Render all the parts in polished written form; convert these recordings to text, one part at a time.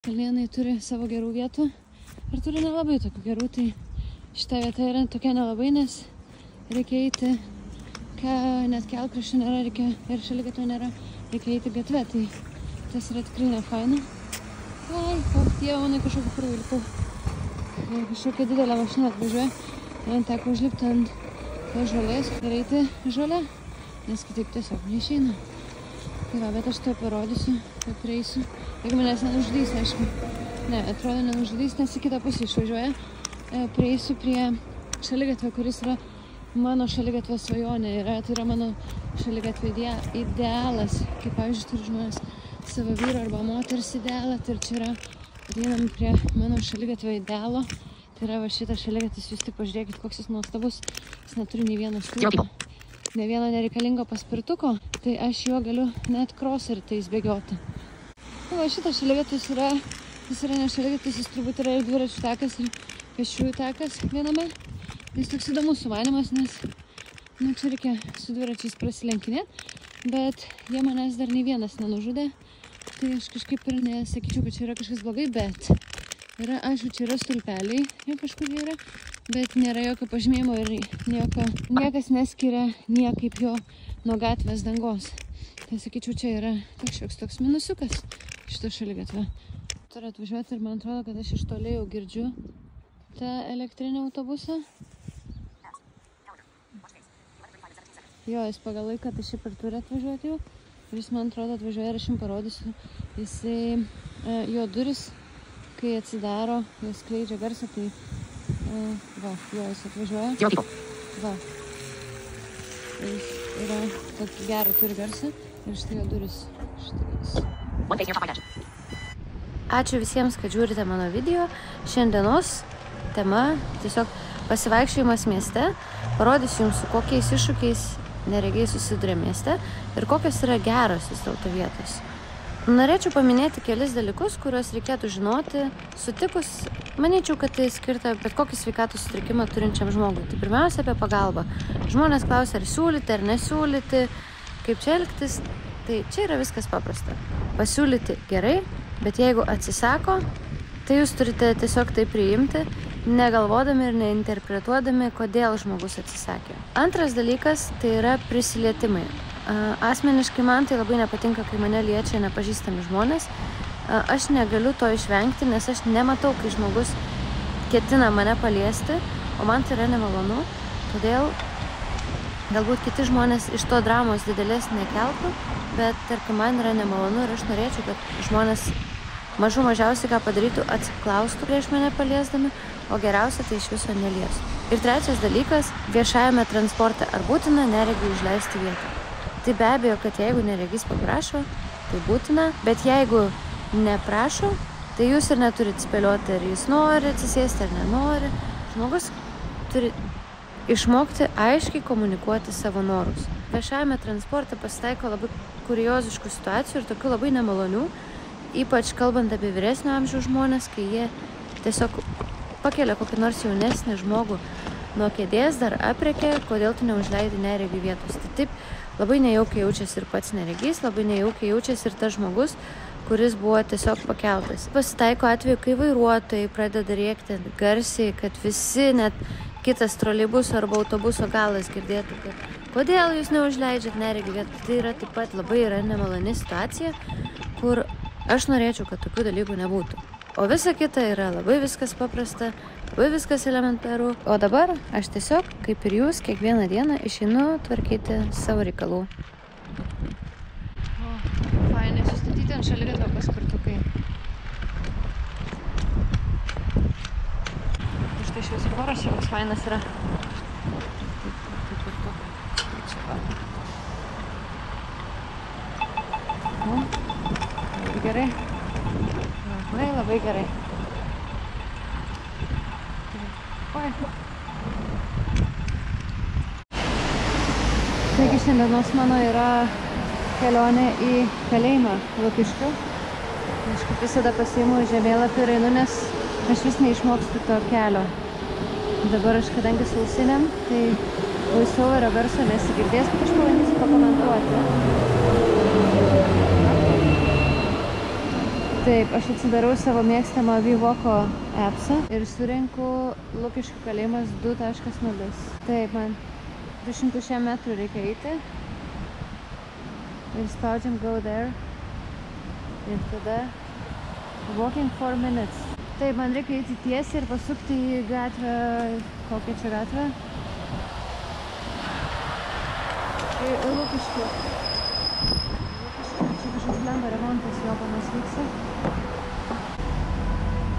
Kalnėnai turi savo gerų vietų ir turi nelabai tokių gerų, tai šita vieta yra tokia nelabai, nes reikia eiti, net kelkraščių nėra, ir šaligatvio nėra, reikia eiti gatve, tai tas yra tikrai nefaina. Ai, Dieve, manai kažkokį purvilipų. Kažkokia didelė mašina atvažiuoja, man teko užlipti ant žolės ir eiti žolę, nes kitaip tiesiog neišeina. Tai va, bet aš to parodysiu, kad prieisiu. Jeigu manęs nenužudys, aišku. Ne, atrodo nenužudys, nes į kitą pusę išvažiuoja. Prieisiu prie šaligatvio, kuris yra mano šaligatvio svajonė. Tai yra mano šaligatvio idealas. Kaip, pavyzdžiui, turi žmonės savo vyro arba moters idealą. Tai čia yra, ateinam prie mano šaligatvio idealo. Tai yra va šitas šaligatvis, jūs tik pažiūrėkit, koks jis nuostabus. Jis neturi nei vieno stulpo, ne vieno nereikalingo paspirtuko, tai aš juo galiu net crossertais bėgioti. Va, šitas šaligatvis jis yra ne šaligatvis, jis turbūt yra ir dviračių takas, ir pėsčiųjų takas viename. Jis toks įdomus sumanymas, nes čia reikia su dviračiais prasilenkinėti, bet jie manęs dar nei vienas nenužudė, tai aš kažkaip ir nesakyčiau, kad čia yra kažkas blogai, bet yra, aišku, čia yra stulpeliai, jau kažkur yra, bet nėra jokio pažymėjimo ir niekas neskiria niekaip jo nuo gatvės dangos. Tai sakyčiau, čia yra kažkoks toks minusiukas šito šaligatvio. Turiu atvažiuoti ir man atrodo, kad aš iš toli jau girdžiu tą elektrinį autobusą. Jo, jis pagal laiką, tai šiaip ir turi atvažiuoti jau. Ir jis, man atrodo, atvažiuoja ir aš jums parodysiu. Jo duris, kai atsidaro, jis skleidžia garsą, tai va, jo, jis atvažiuoja. Va. Jis yra tokį gerą, turi garsą ir štai jo duris. Ačiū visiems, kad žiūrite mano video. Šiandienos tema tiesiog pasivaikščiojimas mieste. Parodysiu jums, su kokiais iššūkiais neregiai susiduria mieste ir kokios yra geros vis dėlto vietos. Norėčiau paminėti kelis dalykus, kuriuos reikėtų žinoti sutikus. Manyčiau, kad tai skirta bet kokį sveikatos sutrikimą turinčiam žmogui. Tai pirmiausia apie pagalbą. Žmonės klausia, ar siūlyti, ar nesiūlyti, kaip čia elgtis. Tai čia yra viskas paprasta. Pasiūlyti gerai, bet jeigu atsisako, tai jūs turite tiesiog tai priimti, negalvodami ir neinterpretuodami, kodėl žmogus atsisakė. Antras dalykas tai yra prisilietimai. Asmeniškai man tai labai nepatinka, kai mane liečia nepažįstami žmonės. Aš negaliu to išvengti, nes aš nematau, kai žmogus ketina mane paliesti, o man tai yra nemalonu. Todėl galbūt kiti žmonės iš to dramos didelės nekeltų, bet tarkim man yra nemalonu ir aš norėčiau, kad žmonės mažiausiai ką padarytų, atsiklaustų prieš mane paliesdami, o geriausia tai iš viso neliestų. Ir trečias dalykas, viešajame transporte ar būtina neregiui užleisti vietą. Tai be abejo, kad jeigu neregys paprašo, tai būtina, bet jeigu neprašo, tai jūs ir neturit spėlioti, ar jis nori atsisėsti ar nenori. Žmogus turi išmokti aiškiai komunikuoti savo norus. Viešajame transporte pasitaiko labai kurioziškų situacijų ir tokių labai nemalonių, ypač kalbant apie vyresnio amžiaus žmonės, kai jie tiesiog pakelia kokį nors jaunesnį žmogų nuo kėdės, dar aprėkė, kodėl tu neužleidi neregiui vietos. Tai taip labai nejaukiai jaučiasi ir pats neregys, labai nejaukiai jaučiasi ir tas žmogus, kuris buvo tiesiog pakeltas. Pasitaiko atveju, kai vairuotojai pradeda rėkti garsiai, kad visi, net kitas troleibuso arba autobuso galas girdėtų, kad kodėl jūs neužleidžiat neregiui vietos. Tai yra taip pat labai yra nemaloni situacija, kur aš norėčiau, kad tokių dalykų nebūtų. O visa kita yra labai viskas paprasta, labai viskas elementaru. O dabar aš tiesiog, kaip ir jūs, kiekvieną dieną išeinu tvarkyti savo reikalų. O, fainai sustatyti ant šaligatvio paspirtukai. Štai šviesofforas čia koks fainas yra. Labai gerai. Labai gerai. Taigi šiandienos mano yra kelionė į kalėjimą Lukiškių. Aš kaip visada pasiimu žemėlapį ir einu, nes aš vis neišmokstu to kelio. Dabar aš, kadangi su ausinėm, tai voiceoverio garso nesigirdės, bet aš pabandysiu pakomentuoti. Taip, aš atsidarau savo mėgstamą Vivoko appsą ir surinku Lukiškių kalėjimas 2.0. Taip, man 200 metrų reikia eiti. Ir spaudžiam go there. Ir tada walking 4 minutes. Taip, man reikia eiti tiesiai ir pasukti į gatvę. Kokią čia gatvę? Į Lukiškių. Čia kažkoks lengva remontas jo panas vyksta.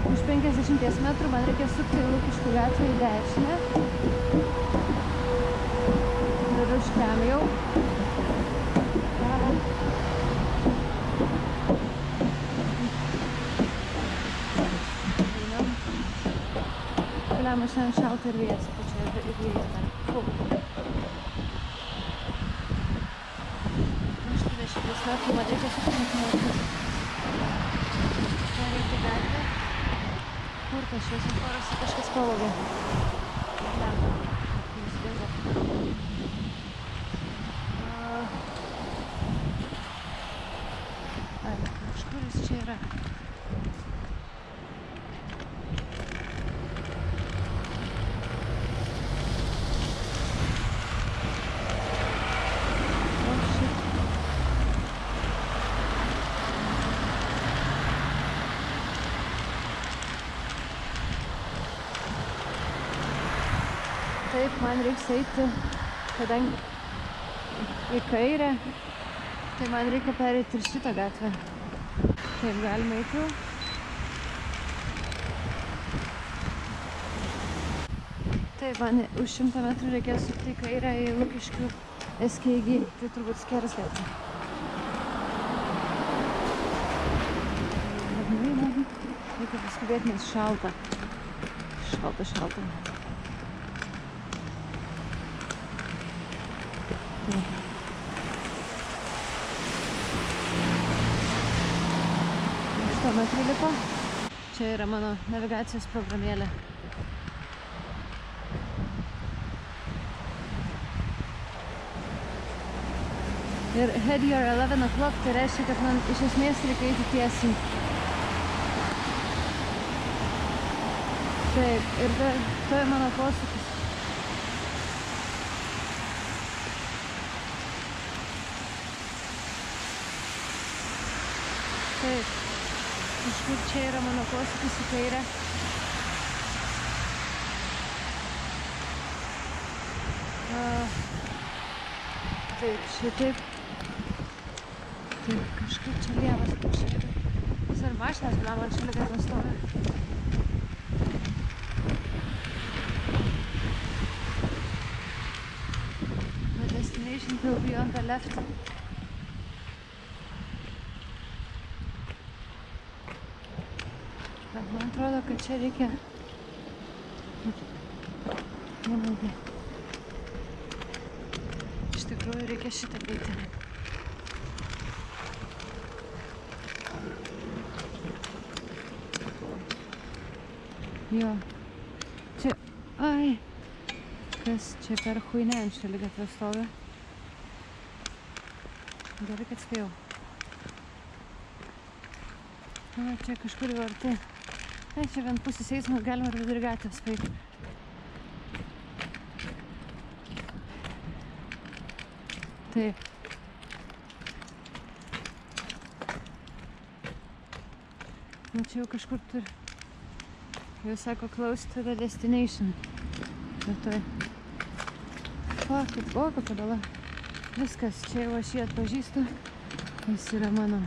Už 50 metrų man reikia sukti į Lukiškių gatvę į dešinę. Ir už ten jau. Keliam šiandien šalta ir vėjas, tai čia ir vėjas dar. 80 metrų man reikia sukti metrus. Čia reikia gatvę. Kur tas šviesoforas kažkas pavogė? Lempa. Jis dingo. Ai, kažkur jis čia yra. Taip, man reiks eiti, kadangi į kairę, tai man reikia pereiti ir šitą gatvę. Taip, galima eiti jau. Taip, man už 100 metrų reikės sukti į kairę į Lukiškių SKG, tai turbūt Skeras gatvė. Reikia paskubėti, nes šalta. Šalta. Metrų liko. Čia yra mano navigacijos programėlė. Ir head your 11 o'clock, tai reiškia, kad man iš esmės reikia eiti tiesiai. Taip, ir to yra mano posūkis. Taip. Kažkur čia yra mano posūkis į kairę. Taip, šitaip. Taip, kažkaip čia lievas. Vis ar mašinas, man šalia gatvės stovi. The destination will be on the left. Man atrodo, kad čia reikia... Nemaldi. Iš tikrųjų reikia šitą eiti. Jo. Čia... Ai! Kas čia per chuinę ant šaligatvio stovi? Gerai, kad spėjau. Na, čia kažkur jau arti. Ai, čia vien pusės eismas, galima ir vidury gatvės paeiti. Taip. Na, čia jau kažkur turi. Jau sako, close to the destination. Vietoj. O, kokia dala. Viskas, čia jau aš jį atpažįstu. Jis yra mano.